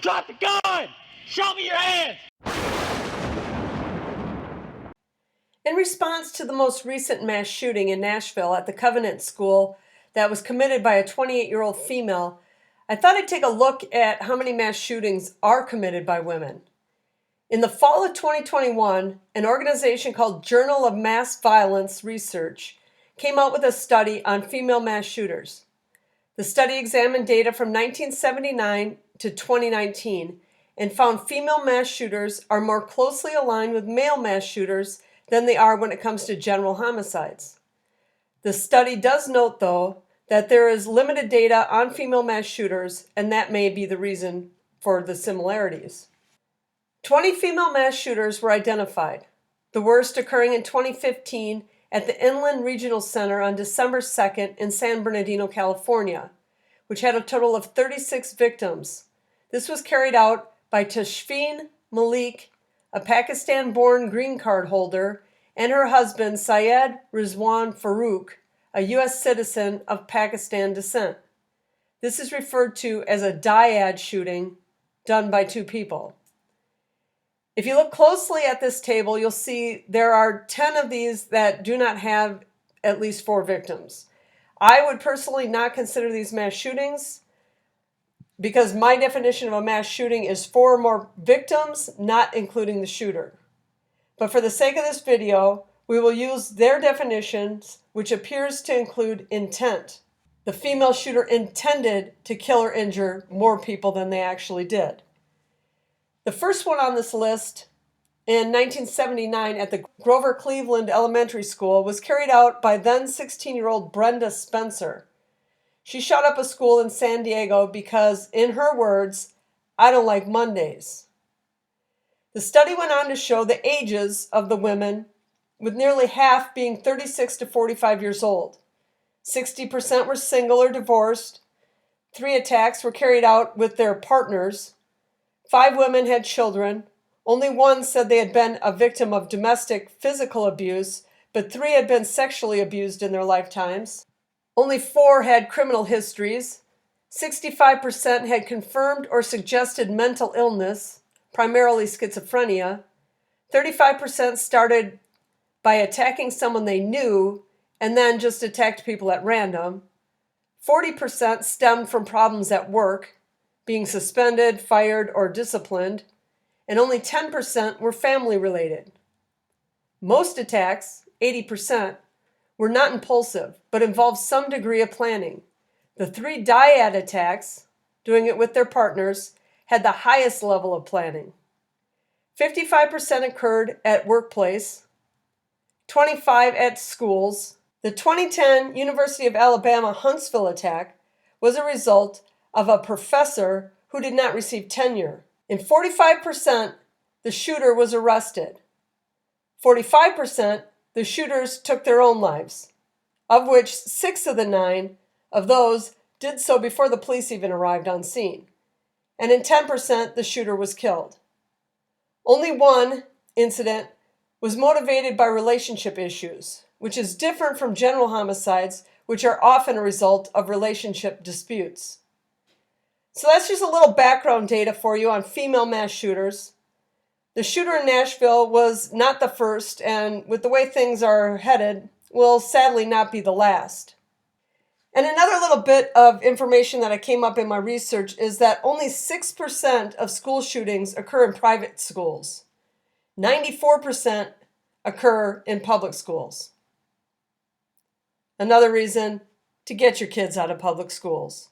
Drop the gun! Show me your hands! In response to the most recent mass shooting in Nashville at the Covenant School that was committed by a 28-year-old female, I thought I'd take a look at how many mass shootings are committed by women. In the fall of 2021, an organization called Journal of Mass Violence Research came out with a study on female mass shooters. The study examined data from 1979 to 2019 and found female mass shooters are more closely aligned with male mass shooters than they are when it comes to general homicides. The study does note, though, that there is limited data on female mass shooters, and that may be the reason for the similarities. 20 female mass shooters were identified, the worst occurring in 2015 at the Inland Regional Center on December 2nd in San Bernardino, California, which had a total of 36 victims. This was carried out by Tashfeen Malik, a Pakistan-born green card holder, and her husband, Syed Rizwan Farook, a U.S. citizen of Pakistan descent. This is referred to as a dyad shooting done by two people. If you look closely at this table, you'll see there are 10 of these that do not have at least 4 victims. I would personally not consider these mass shootings because my definition of a mass shooting is 4 or more victims, not including the shooter. But for the sake of this video, we will use their definitions, which appears to include intent. The female shooter intended to kill or injure more people than they actually did. The first one on this list, in 1979 at the Grover Cleveland Elementary School, was carried out by then 16-year-old Brenda Spencer. She shot up a school in San Diego because, in her words, "I don't like Mondays." The study went on to show the ages of the women, with nearly half being 36 to 45 years old. 60% were single or divorced. 3 attacks were carried out with their partners. 5 women had children. Only 1 said they had been a victim of domestic physical abuse, but 3 had been sexually abused in their lifetimes. Only 4 had criminal histories. 65% had confirmed or suggested mental illness, primarily schizophrenia. 35% started by attacking someone they knew and then just attacked people at random. 40% stemmed from problems at work, being suspended, fired, or disciplined, and only 10% were family related. Most attacks, 80%, were not impulsive, but involved some degree of planning. The 3 dyad attacks, doing it with their partners, had the highest level of planning. 55% occurred at workplace, 25% at schools. The 2010 University of Alabama Huntsville attack was a result of a professor who did not receive tenure. In 45%, the shooter was arrested. 45%, the shooters took their own lives, of which 6 of the 9 of those did so before the police even arrived on scene. And in 10%, the shooter was killed. Only 1 incident was motivated by relationship issues, which is different from general homicides, which are often a result of relationship disputes. So that's just a little background data for you on female mass shooters. The shooter in Nashville was not the first, and with the way things are headed, will sadly not be the last. And another little bit of information that I came up in my research is that only 6% of school shootings occur in private schools. 94% occur in public schools. Another reason to get your kids out of public schools.